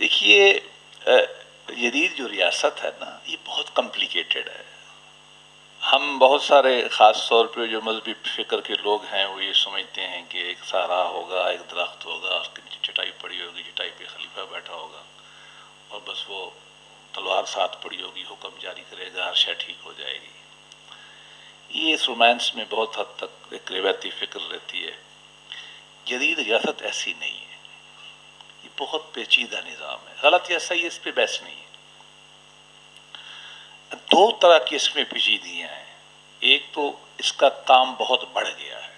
دیکھیے جدید جو ریاست ہے نا یہ بہت کمپلیکیٹڈ ہے. ہم بہت سارے خاص طور پہ جو مذہبی فکر کے لوگ ہیں وہ یہ سمجھتے ہیں کہ ایک صحرا ہوگا، ایک درخت ہوگا، اس کی چٹائی پڑی ہوگی، چٹائی پہ خلیفہ بیٹھا ہوگا اور بس وہ تلوار ساتھ پڑی ہوگی، حکم جاری کرے گا، ہر شے ٹھیک ہو جائے گی. یہ اس رومانس میں بہت حد تک ایک روایتی فکر رہتی ہے. جدید ریاست ایسی نہیں ہے، یہ بہت پیچیدہ نظام ہے. غلط یا صحیح اس پہ بحث نہیں ہے. دو طرح کی اس میں پیچیدگیاں ہیں. ایک تو اس کا کام بہت بڑھ گیا ہے،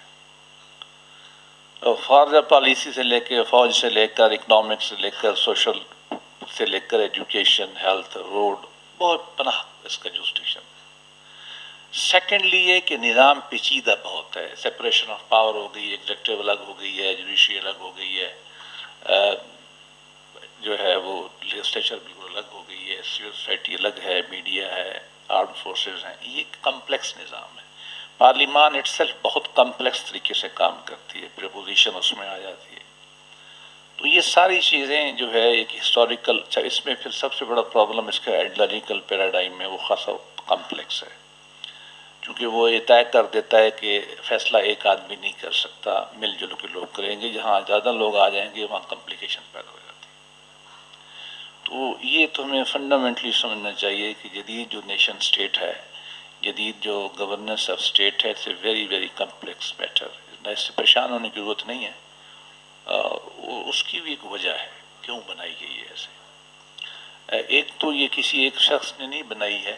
خارجہ پالیسی سے لے کے، فوج سے لے کر، اکنامکس سے لے کر، سوشل سے لے کر، ایجوکیشن، ہیلتھ، روڈ، بہت پناہ اس کا جوسٹیشن. سیکنڈلی یہ کہ نظام پیچیدہ بہت ہے. سپریشن آف پاور ہو گئی، ایگزیکٹو الگ ہو گئی ہے، جوڈیشری الگ ہو گئی ہے، جو ہے وہ لیجسلیچر بالکل الگ ہو گئی ہے، سول سوسائٹی الگ ہے، میڈیا ہے، آرم فورسز ہیں. یہ کمپلیکس نظام ہے. پارلیمان اٹ سیلف بہت کمپلیکس طریقے سے کام کرتی ہے، پریپوزیشن اس میں آ جاتی ہے. تو یہ ساری چیزیں جو ہے ایک ہسٹوریکل، اس میں پھر سب سے بڑا پرابلم اس کا آئیڈیالوجیکل پیراڈائم میں وہ خاصا کمپلیکس ہے، کیونکہ وہ یہ طے کر دیتا ہے کہ فیصلہ ایک آدمی نہیں کر سکتا، مل جل کے لوگ کریں گے. جہاں زیادہ لوگ آ جائیں گے وہاں کمپلیکیشن پیدا ہو جاتی ہے. تو یہ تو ہمیں فنڈامنٹلی سمجھنا چاہیے کہ جدید جو نیشن سٹیٹ ہے، جدید جو گورننس آف سٹیٹ ہے، it's a very very complex matter. اس سے پریشان ہونے کی ضرورت نہیں ہے. اس کی بھی ایک وجہ ہے کیوں بنائی گئی ہے ایسے. ایک تو یہ کسی ایک شخص نے نہیں بنائی ہے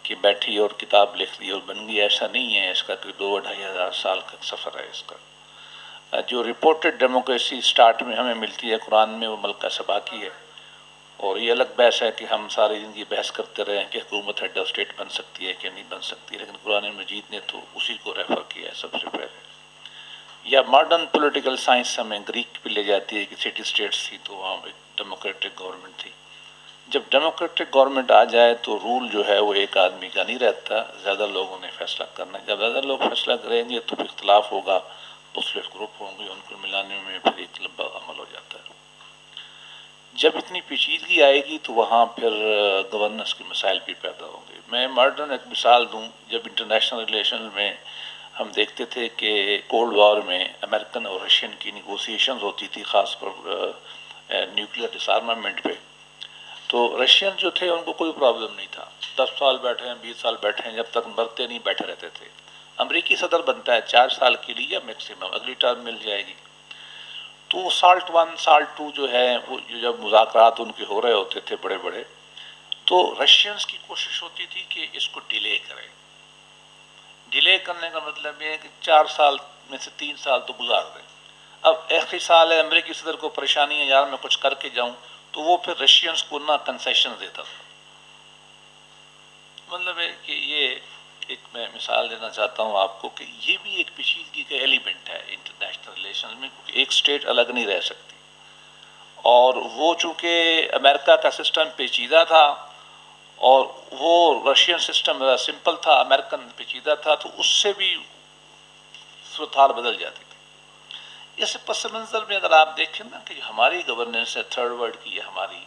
کہ بیٹھی اور کتاب لکھ دی اور بن گئی، ایسا نہیں ہے. اس کا کوئی 2-2.5 ہزار سال کا سفر ہے اس کا. جو رپورٹڈ ڈیموکریسی سٹارٹ میں ہمیں ملتی ہے قرآن میں، وہ ملکہ سبا کی ہے. اور یہ الگ بحث ہے کہ ہم ساری زندگی بحث کرتے رہے ہیں کہ حکومت ہیڈ آف اسٹیٹ بن سکتی ہے کہ نہیں بن سکتی، لیکن قرآن مجید نے تو اسی کو ریفر کیا ہے سب سے پہلے. یا ماڈرن پولیٹیکل سائنس ہمیں گریک پہ لے جاتی ہے کہ سٹی سٹیٹس تھی تو وہاں ایک ڈیموکریٹک گورنمنٹ تھی. جب ڈیموکریٹک گورنمنٹ آ جائے تو رول جو ہے وہ ایک آدمی کا نہیں رہتا، زیادہ لوگوں نے فیصلہ کرنا ہے. جب زیادہ لوگ فیصلہ کریں گے تو پھر اختلاف ہوگا، مختلف گروپ ہوں گے، ان کو ملانے میں پھر ایک لمبا عمل ہو جاتا ہے. جب اتنی پیچیدگی آئے گی تو وہاں پھر گورننس کے مسائل بھی پیدا ہوں گے. میں ماڈرن ایک مثال دوں. جب انٹرنیشنل ریلیشن میں ہم دیکھتے تھے کہ کولڈ وار میں امریکن اور رشین کی نیگوسیشنز ہوتی تھی، خاص پر نیوکلیئر ڈس آرمامنٹ پہ، تو رشین جو تھے ان کو کوئی پرابلم نہیں تھا. 10 سال بیٹھے ہیں، 20 سال بیٹھے ہیں، جب تک مرتے نہیں بیٹھے رہتے تھے. امریکی صدر بنتا ہے 4 سال کے لیے میکسیمم، اگلی ٹرم مل جائے گی. تو سالٹ 1 سالٹ 2 جو ہے وہ جب مذاکرات ان کے ہو رہے ہوتے تھے بڑے بڑے، تو رشینز کی کوشش ہوتی تھی کہ اس کو ڈیلے کریں. ڈیلے کرنے کا مطلب یہ ہے کہ 4 سال میں سے 3 سال تو گزار دیں. اب ایک ہی سال ہے، امریکی صدر کو پریشانی ہے یار میں کچھ کر کے جاؤں، تو وہ پھر رشینز کو نہ کنسیشن دیتا تھا. مطلب ہے کہ یہ ایک میں مثال دینا چاہتا ہوں آپ کو کہ یہ بھی ایک پیچیدگی کا ایلیمنٹ ہے انٹرنیشنل ریلیشن میں، کیونکہ ایک سٹیٹ الگ نہیں رہ سکتی. اور وہ چونکہ امریکہ کا سسٹم پیچیدہ تھا اور وہ رشین سسٹم سمپل تھا، امریکن پیچیدہ تھا، تو اس سے بھی صورتحال بدل جاتی تھی. اس پس منظر میں اگر آپ دیکھیں نا کہ ہماری گورننس ہے تھرڈ ورلڈ کی ہے ہماری،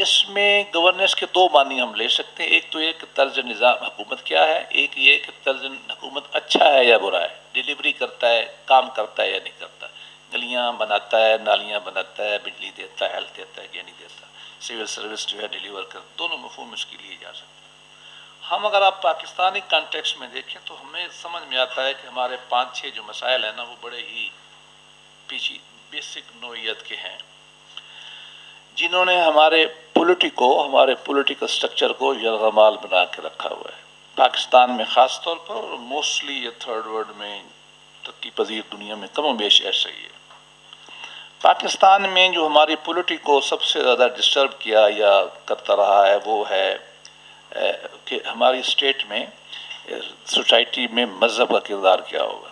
اس میں گورننس کے 2 معنی ہم لے سکتے ہیں. ایک تو یہ کہ طرز نظام حکومت کیا ہے، ایک یہ کہ طرز حکومت اچھا ہے یا برا ہے، ڈیلیوری کرتا ہے، کام کرتا ہے یا نہیں کرتا، گلیاں بناتا ہے، نالیاں بناتا ہے، بجلی دیتا ہے، ہیلتھ دیتا ہے یا نہیں دیتا، سول سروس جو ہے ڈیلیور کر. دونوں مفہوم اس کے لیے جا سکتے ہیں. ہم اگر آپ پاکستانی کانٹیکس میں دیکھیں تو ہمیں سمجھ میں آتا ہے کہ ہمارے 5-6 جو مسائل ہیں نا وہ بڑے ہی بیسک نوعیت کے ہیں، جنہوں نے ہمارے پولیٹیکل سٹرکچر کو یرغمال بنا کے رکھا ہوا ہے. پاکستان میں خاص طور پر اور موسٹلی یہ تھرڈ ورلڈ میں، ترقی پذیر دنیا میں کم و بیش ایسا ہی ہے. پاکستان میں جو ہماری پولیٹک کو سب سے زیادہ ڈسٹرب کیا یا کرتا رہا ہے وہ ہے کہ ہماری اسٹیٹ میں سوسائٹی میں مذہب کا کردار کیا ہوگا.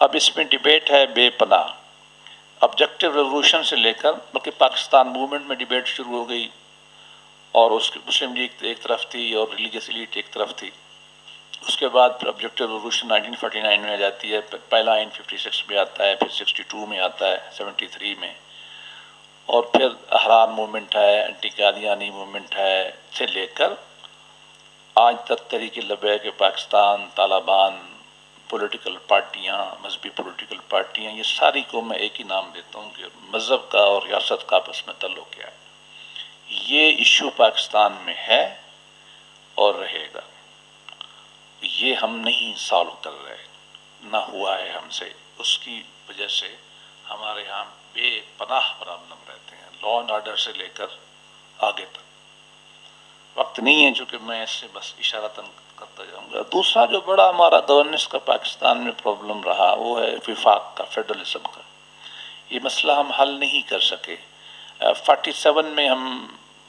اب اس میں ڈیبیٹ ہے بے پناہ. آبجیکٹو ریزولوشن سے لے کر بلکہ پاکستان موومنٹ میں ڈیبیٹ شروع ہو گئی، اور اس کی مسلم لیگ ایک طرف تھی اور ریلیجیس ایلیٹ ایک طرف تھی. اس کے بعد پھر آبجیکٹو ریزولوشن 1949 میں آ جاتی ہے، پہلا آئین 56 میں آتا ہے، پھر 62 میں آتا ہے، 73 میں. اور پھر احرار موومنٹ ہے، اینٹی قادیانی موومنٹ ہے سے لے کر آج تک تحریک لبیک پاکستان، طالبان، پولیٹیکل پارٹیاں، مذہبی پولیٹیکل پارٹیاں، یہ ساری کو میں ایک ہی نام دیتا ہوں کہ مذہب کا اور ریاست کا آپس میں تعلق کیا ہے۔ یہ ایشو پاکستان میں ہے اور رہے گا، یہ ہم نہیں سالو کر رہے، نہ ہوا ہے ہم سے، اس کی وجہ سے ہمارے یہاں بے پناہ پرابلم رہتے ہیں، لا اینڈ آرڈر سے لے کر آگے تک۔ وقت نہیں ہے چونکہ میں اس سے بس اشارتاً کرتا جاؤں گا۔ دوسرا جو بڑا ہمارا گورننس کا پاکستان میں پرابلم رہا وہ ہے وفاق کا، فیڈرلزم کا۔ یہ مسئلہ ہم حل نہیں کر سکے۔ 47 میں ہم،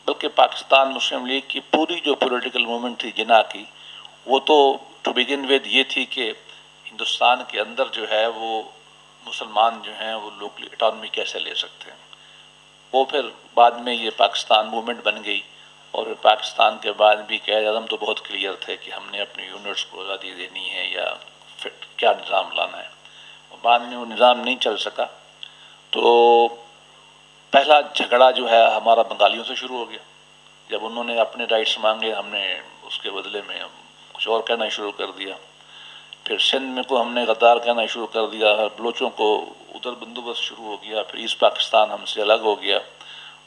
بلکہ پاکستان مسلم لیگ کی پوری جو پولیٹیکل موومنٹ تھی جنا کی، وہ تو ٹو بگن ود یہ تھی کہ ہندوستان کے اندر جو ہے وہ مسلمان جو ہیں وہ لوکلی اٹانومی کیسے لے سکتے ہیں۔ وہ پھر بعد میں یہ پاکستان موومنٹ بن گئی، اور پاکستان کے بعد بھی قائد اعظم تو بہت کلیئر تھے کہ ہم نے اپنی یونٹس کو آزادی دینی ہے یا پھر کیا نظام لانا ہے۔ بعد میں وہ نظام نہیں چل سکا، تو پہلا جھگڑا جو ہے ہمارا بنگالیوں سے شروع ہو گیا۔ جب انہوں نے اپنے رائٹس مانگے، ہم نے اس کے بدلے میں کچھ اور کہنا شروع کر دیا۔ پھر سندھ میں کو ہم نے غدار کہنا شروع کر دیا، بلوچوں کو ادھر بندوبست شروع ہو گیا، پھر ایسٹ پاکستان ہم سے الگ ہو گیا۔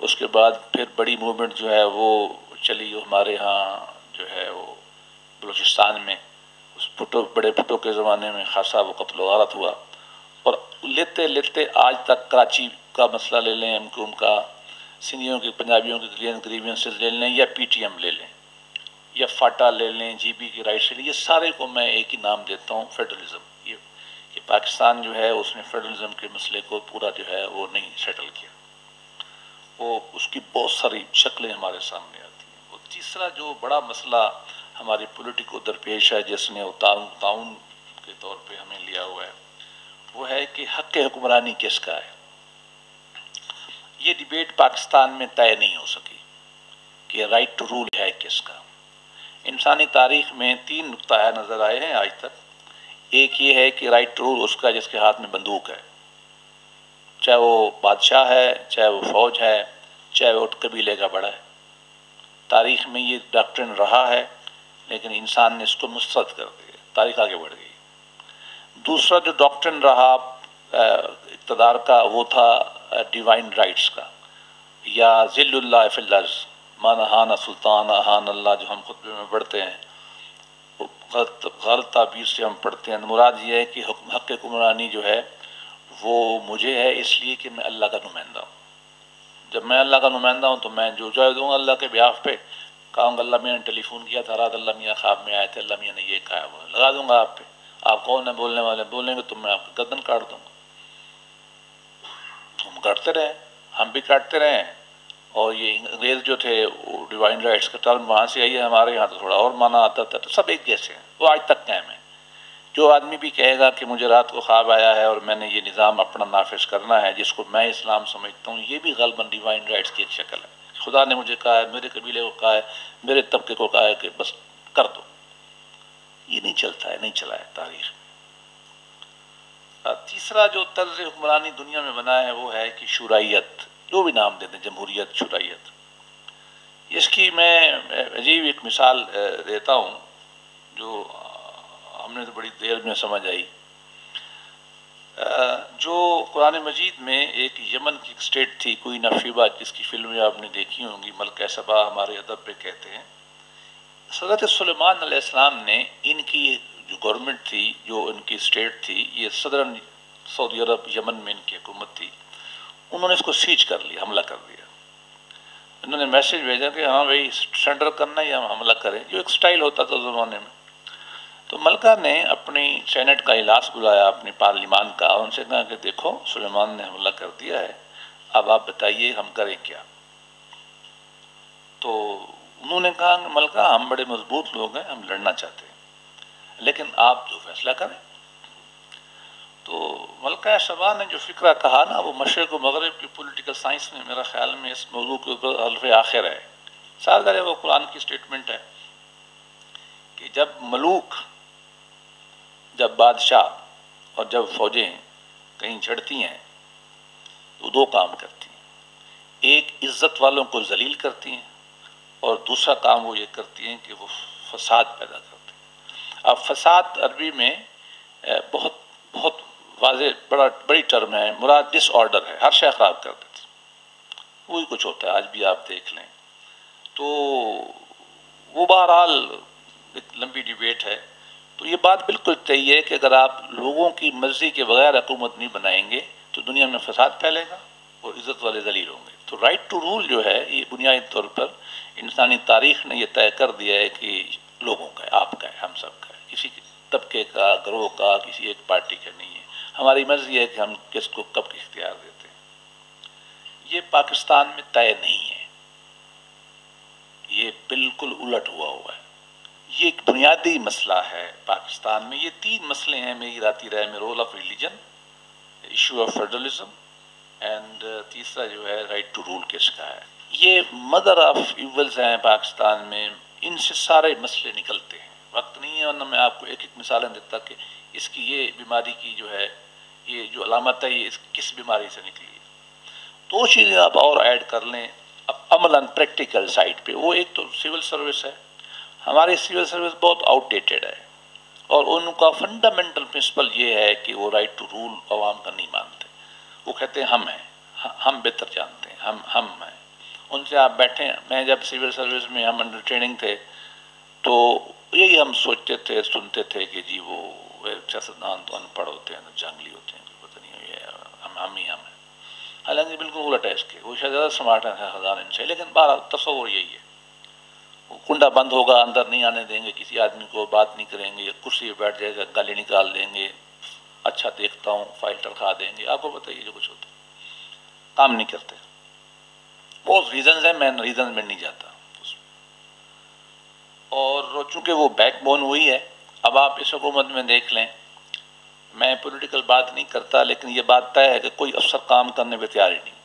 اس کے بعد پھر بڑی موومنٹ جو ہے وہ چلی ہمارے ہاں جو ہے وہ بلوچستان میں، اس بڑے بھٹو کے زمانے میں خاصا وہ قتل و غارت ہوا، اور لیتے لیتے آج تک کراچی کا مسئلہ لے لیں، ان کا سندھیوں کے، پنجابیوں کے گریوینسز لے لیں، یا پی ٹی ایم لے لیں، یا فاٹا لے لیں، جی بی کی رائٹس لے لیں، یہ سارے کو میں ایک ہی نام دیتا ہوں، فیڈرلزم۔ یہ کہ پاکستان جو ہے اس نے فیڈرلزم کے مسئلے کو پورا جو ہے وہ نہیں سیٹل کیا، وہ اس کی بہت ساری شکلیں ہمارے سامنے آتی ہیں۔ اور تیسرا جو بڑا مسئلہ ہماری پولیٹک کو درپیش ہے، جس نے تعاون کے طور پہ ہمیں لیا ہوا ہے، وہ ہے کہ حق حکمرانی کس کا ہے۔ یہ ڈیبیٹ پاکستان میں طے نہیں ہو سکی کہ رائٹ ٹو رول ہے کس کا۔ انسانی تاریخ میں 3 نقطہ نظر آئے ہیں آج تک۔ ایک یہ ہے کہ رائٹ ٹو رول اس کا جس کے ہاتھ میں بندوق ہے، چاہے وہ بادشاہ ہے، چاہے وہ فوج ہے، چاہے وہ قبیلے کا بڑا ہے۔ تاریخ میں یہ ڈاکٹرن رہا ہے، لیکن انسان نے اس کو مسترد کر دیا، تاریخ آگے بڑھ گئی۔ دوسرا جو ڈاکٹرن رہا اقتدار کا، وہ تھا ڈیوائن رائٹس کا، یا ذل اللہ فی الارض، من احان سلطان احان اللہ، جو ہم خطبے میں پڑھتے ہیں، غلط تعبیر سے ہم پڑھتے ہیں۔ مراد یہ ہے کہ حق حکمرانی جو ہے وہ مجھے ہے اس لیے کہ میں اللہ کا نمائندہ ہوں۔ جب میں اللہ کا نمائندہ ہوں تو میں جو چاہے دوں گا اللہ کے بیاف پہ، کہوں گا اللہ میاں نے ٹیلی فون کیا تھا رات، اللہ میاں خواب میں آئے تھے، اللہ میاں نے یہ کہا، وہ لگا دوں گا آپ پہ۔ آپ کون ہیں بولنے والے؟ بولیں گے تو میں آپ کی گردن کاٹ دوں گا۔ ہم کاٹتے رہے، ہم بھی کاٹتے رہے، اور یہ انگریز جو تھے وہ ڈیوائن رائٹس کا ٹرم وہاں سے آئی ہے، ہمارے یہاں تو تھوڑا اور معنی آتا تھا، تو سب ایک جیسے ہیں، وہ آج تک قائم ہے۔ جو آدمی بھی کہے گا کہ مجھے رات کو خواب آیا ہے اور میں نے یہ نظام اپنا نافذ کرنا ہے جس کو میں اسلام سمجھتا ہوں، یہ بھی غالباً ڈیوائن رائٹس کی ایک شکل ہے۔ خدا نے مجھے کہا ہے، میرے قبیلے کو کہا ہے، میرے طبقے کو کہا ہے کہ بس کر دو۔ یہ نہیں چلتا ہے، نہیں چلا ہے تاریخ میں۔ تیسرا جو طرز حکمرانی دنیا میں بنا ہے وہ ہے کہ شورائیت، جو بھی نام دیتے ہیں، جمہوریت، شورائیت۔ اس کی میں عجیب ایک مثال دیتا ہوں جو ہم نے تو بڑی دیر میں سمجھ آئی۔ جو قرآن مجید میں ایک یمن کی ایک سٹیٹ تھی، کوئی نفیبہ، جس کی فلمیں آپ نے دیکھی ہوں گی، ملکہ سبا ہمارے ادب پہ کہتے ہیں۔ حضرت سلیمان علیہ السلام نے ان کی جو گورنمنٹ تھی، جو ان کی سٹیٹ تھی، یہ صدرن سعودی عرب یمن میں ان کی حکومت تھی، انہوں نے اس کو سیج کر لیا، حملہ کر دیا۔ انہوں نے میسج بھیجا کہ ہاں بھائی سرنڈر کرنا یا ہم حملہ کریں، جو ایک سٹائل ہوتا تھا زمانے میں۔ تو ملکہ نے اپنی سینٹ کا اجلاس بلایا، اپنی پارلیمان کا، اور ان سے کہا کہ دیکھو سلیمان نے حملہ کر دیا ہے، اب آپ بتائیے ہم کریں کیا۔ تو انہوں نے کہا کہ ملکہ ہم بڑے مضبوط لوگ ہیں، ہم لڑنا چاہتے ہیں، لیکن آپ جو فیصلہ کریں۔ تو ملکہ سبا نے جو فکرہ کہا نا، وہ مشرق و مغرب کی پولیٹیکل سائنس میں میرا خیال میں اس موضوع کے اوپر حلف آخر ہے۔ سال وہ قرآن کی سٹیٹمنٹ ہے کہ جب ملوک، جب بادشاہ اور جب فوجیں کہیں چڑھتی ہیں تو 2 کام کرتی ہیں۔ عزت والوں کو ذلیل کرتی ہیں، اور دوسرا کام وہ یہ کرتی ہیں کہ وہ فساد پیدا کرتی ہیں۔ اب فساد عربی میں بہت بہت واضح بڑی ٹرم ہے، مراد ڈس آرڈر ہے، ہر شے خراب کر دیتے، وہی کچھ ہوتا ہے، آج بھی آپ دیکھ لیں۔ تو وہ بہرحال ایک لمبی ڈیبیٹ ہے۔ تو یہ بات بالکل صحیح ہے کہ اگر آپ لوگوں کی مرضی کے بغیر حکومت نہیں بنائیں گے تو دنیا میں فساد پھیلے گا اور عزت والے ذلیل ہوں گے۔ تو رائٹ ٹو رول جو ہے یہ بنیادی طور پر انسانی تاریخ نے یہ طے کر دیا ہے کہ لوگوں کا ہے، آپ کا ہے، ہم سب کا ہے، کسی طبقے کا، گروہ کا، کسی ایک پارٹی کا نہیں ہے۔ ہماری مرضی ہے کہ ہم کس کو کب اختیار دیتے ہیں۔ یہ پاکستان میں طے نہیں ہے، یہ بالکل الٹ ہوا ہے۔ یہ ایک بنیادی مسئلہ ہے پاکستان میں۔ یہ تین مسئلے ہیں میری ذاتی رائے میں: role of religion, issue of federalism, and تیسرا جو ہے رائٹ ٹو رول کس کا ہے۔ یہ مدر آف ایولز ہیں پاکستان میں، ان سے سارے مسئلے نکلتے ہیں۔ وقت نہیں ہے ورنہ میں آپ کو ایک ایک مثالیں دیتا کہ اس کی یہ بیماری کی جو ہے، یہ جو علامت ہے، یہ کس بیماری سے نکلی ہے۔ دو چیزیں آپ اور ایڈ کر لیں اب عملاً پریکٹیکل سائٹ پہ۔ وہ ایک تو سول سروس ہے، ہماری سول سروس بہت آؤٹ ڈیٹڈ ہے، اور ان کا فنڈامنٹل پرنسپل یہ ہے کہ وہ رائٹ ٹو رول عوام کا نہیں مانتے۔ وہ کہتے ہیں ہم ہیں، ہم بہتر جانتے ہیں، ہم ہیں۔ ان سے آپ بیٹھیں، میں جب سول سروس میں ہم انڈر ٹریننگ تھے تو یہی ہم سوچتے تھے، سنتے تھے کہ جی وہ سیاستدان تو ان پڑھ ہوتے ہیں، جنگلی ہوتے ہیں، پتہ نہیں ہم ہی ہم ہیں۔ حالانکہ بالکل الٹ ہے اس کے، وہ شاید زیادہ سمارٹ ہیں ہزار ان سے، لیکن بہرحال تصور یہی ہے۔ وہ کنڈا بند ہوگا، اندر نہیں آنے دیں گے کسی آدمی کو، بات نہیں کریں گے، کرسی پہ بیٹھ جائے گا، گالی نکال دیں گے، اچھا دیکھتا ہوں فائل ٹرکھا دیں گے۔ آپ کو بتائیے جو کچھ ہوتا ہے، کام نہیں کرتے۔ بہت ریزنز ہیں، میں ریزنز میں نہیں جاتا اس میں۔ اور چونکہ وہ بیک بون ہوئی ہے، اب آپ اس حکومت میں دیکھ لیں، میں پولیٹیکل بات نہیں کرتا لیکن یہ بات طے ہے کہ کوئی افسر کام کرنے پہ تیار ہی نہیں۔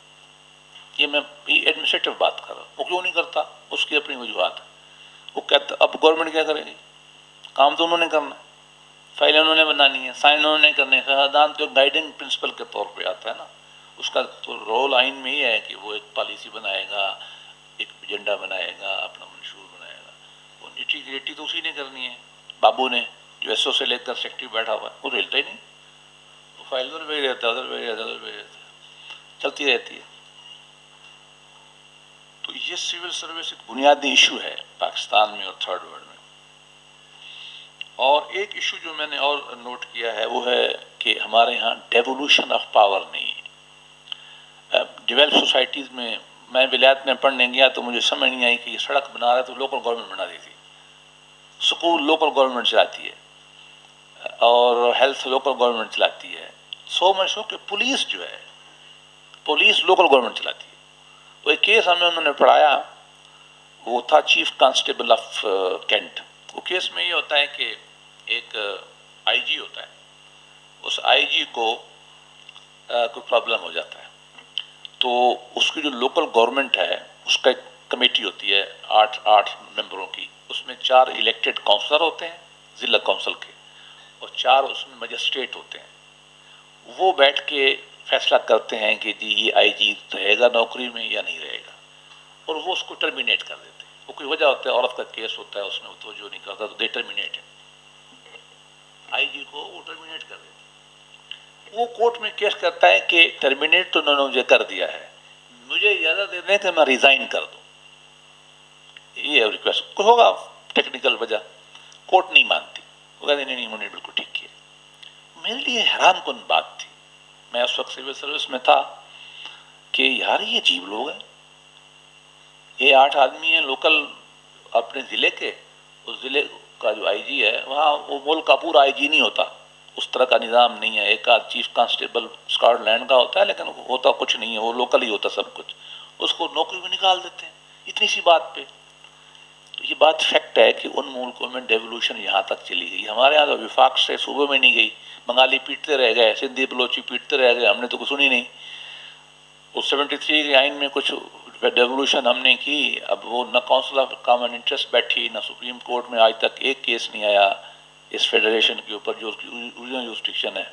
یہ میں ایڈمنسٹریٹو بات کر رہا ہوں۔ وہ کیوں نہیں کرتا؟ اس کی اپنی وجوہات ہے۔ وہ کہتا اب گورنمنٹ کیا کرے گی؟ کام تو انہوں نے کرنا ہے، فائلیں انہوں نے بنانی ہے، سائن انہوں نے کرنے ہیں۔ سیاستدان تو گائیڈنگ پرنسپل کے طور پہ آتا ہے نا، اس کا تو رول آئین میں ہی ہے کہ وہ ایک پالیسی بنائے گا، ایک ایجنڈا بنائے گا، اپنا منشور بنائے گا۔ وہ نیٹی گریٹی تو اسی نے کرنی ہے۔ بابو نے جو ایس او سے لے کر سیکٹری بیٹھا ہوا ہے، وہ ہلتا ہی نہیں، وہ فائل ادھر بھیج رہتا ہے، ادھر بھیج رہتا ہے، ادھر بھیج رہتا ہے، چلتی رہتی ہے۔ تو یہ سول سروس ایک بنیادی ایشو ہے پاکستان میں اور تھرڈ ورلڈ میں۔ اور ایک ایشو جو میں نے اور نوٹ کیا ہے وہ ہے کہ ہمارے ہاں ڈیولوشن آف پاور نہیں ہے۔ ڈیولپ سوسائٹیز میں ولایت میں پڑھنے گیا تو مجھے سمجھ نہیں آئی کہ یہ سڑک بنا رہا ہے تو لوکل گورنمنٹ بنا دیتی، سکول لوکل گورنمنٹ چلاتی ہے، اور ہیلتھ لوکل گورنمنٹ چلاتی ہے۔ سو مچ سو کہ پولیس جو ہے، پولیس لوکل گورنمنٹ چلاتی ہے۔ وہ ایک کیس ہمیں انہوں نے پڑھایا، وہ تھا چیف کانسٹیبل آف کینٹ۔ وہ کیس میں یہ ہوتا ہے کہ ایک آئی جی ہوتا ہے، اس آئی جی کو کوئی پرابلم ہو جاتا ہے تو اس کی جو لوکل گورنمنٹ ہے اس کا ایک کمیٹی ہوتی ہے آٹھ ممبروں کی، اس میں 4 الیکٹڈ کونسلر ہوتے ہیں ضلع کونسل کے، اور 4 اس میں مجسٹریٹ ہوتے ہیں۔ وہ بیٹھ کے فیصلہ کرتے ہیں کہ جی یہ آئی جی رہے گا نوکری میں یا نہیں رہے گا، اور وہ اس کو ٹرمینیٹ کر دیتے ہیں۔ وہ کوئی وجہ ہوتا ہے، عورت کا کیس ہوتا ہے، اس میں وہ توجہ نہیں کرتا تو دے ٹرمینیٹ ہے، آئی جی کو وہ ٹرمینیٹ کر دیتے ہیں۔ وہ کورٹ میں کیس کرتا ہے کہ ٹرمینیٹ تو انہوں نے مجھے کر دیا ہے، مجھے اجازت دے دیں کہ میں ریزائن کر دوں۔ یہ ریکویسٹ کوئی ہوگا ٹیکنیکل وجہ، کورٹ نہیں مانتی، وہ کہتے نہیں انہوں نے بالکل ٹھیک کیا۔ میرے لیے حیران کن بات تھی، میں اس وقت سول سروس میں تھا، کہ یار یہ عجیب لوگ ہیں، یہ 8 آدمی ہیں لوکل اپنے ضلع کے، اس ضلع کا جو آئی جی ہے وہاں وہ ملک کا پورا آئی جی نہیں ہوتا، اس طرح کا نظام نہیں ہے۔ ایک آدھ چیف کانسٹیبل اسکاٹ لینڈ کا ہوتا ہے لیکن ہوتا کچھ نہیں ہے، وہ لوکل ہی ہوتا سب کچھ، اس کو نوکری میں نکال دیتے ہیں اتنی سی بات پہ۔ تو یہ بات فیکٹ ہے کہ ان ملکوں میں ڈیولوشن یہاں تک چلی گئی، ہمارے یہاں تو وفاق سے صوبے میں نہیں گئی، بنگالی پیٹتے رہ گئے، سندھی بلوچی پیٹتے رہ گئے، ہم نے تو کچھ سنی نہیں۔ اس 73 کے آئین میں کچھ ڈیولوشن ہم نے کی، اب وہ نہ کونسل آف کامن انٹرسٹ بیٹھی، نہ سپریم کورٹ میں آج تک ایک کیس نہیں آیا اس فیڈریشن کے اوپر جو اس کی اوریجنل جورسڈکشن ہے۔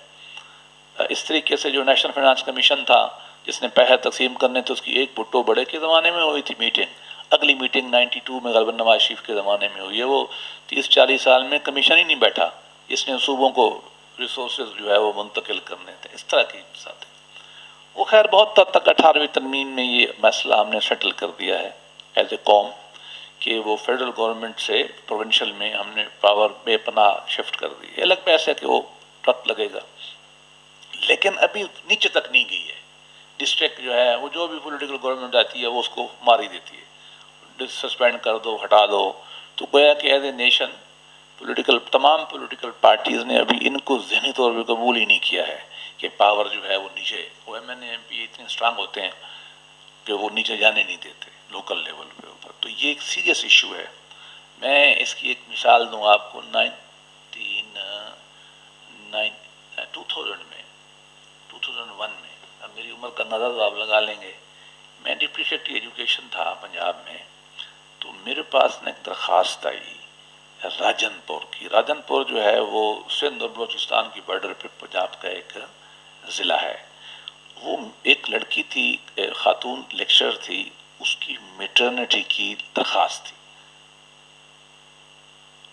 اس طریقے سے جو نیشنل فائنانس کمیشن تھا جس نے پیسہ تقسیم کرنے تو اس کی ایک بھٹو بڑے کے زمانے میں ہوئی تھی میٹنگ، اگلی میٹنگ 92 میں غالباً نواز شریف کے زمانے میں ہوئی ہے. وہ 30-40 سال میں کمیشن ہی نہیں بیٹھا جس نے صوبوں کو ریسورسز جو ہے وہ منتقل کرنے تھے. اس طرح کی باتیں وہ خیر بہت حد تک 18ویں ترمیم میں یہ مسئلہ ہم نے سیٹل کر دیا ہے ایز اے قوم کہ وہ فیڈرل گورنمنٹ سے پروونشل میں ہم نے پاور بے پناہ شفٹ کر دی. الگ بحث ہے کہ وہ وقت لگے گا لیکن ابھی نیچے تک نہیں گئی ہے. ڈسٹرکٹ جو ہے وہ جو بھی پولیٹیکل گورنمنٹ آتی ہے وہ اس کو مار ہی دیتی ہے، سسپینڈ کر دو، ہٹا دو. تو گویا کہ ایز اے نیشن تمام پولیٹیکل پارٹیز نے ابھی ان کو ذہنی طور پہ قبول ہی نہیں کیا ہے کہ پاور جو ہے وہ نیچے، وہ ایم این اے ایم پی اتنے اسٹرانگ ہوتے ہیں کہ وہ نیچے جانے نہیں دیتے لوکل لیول پہ اوپر. تو یہ ایک سیریس ایشو ہے. میں اس کی ایک مثال دوں آپ کو. 2001 میں، اب میری عمر کا اندازہ آپ لگا لیں گے، میں ڈپٹی سیکرٹری ایجوکیشن تھا پنجاب میں. تو میرے پاس نے ایک درخواست آئی راجن پور کی. راجن پور جو ہے وہ سندھ اور بلوچستان کی بارڈر پہ پنجاب کا ایک ضلع ہے. وہ ایک لڑکی تھی، خاتون لیکچرر تھی، اس کی میٹرنٹی کی درخواست تھی.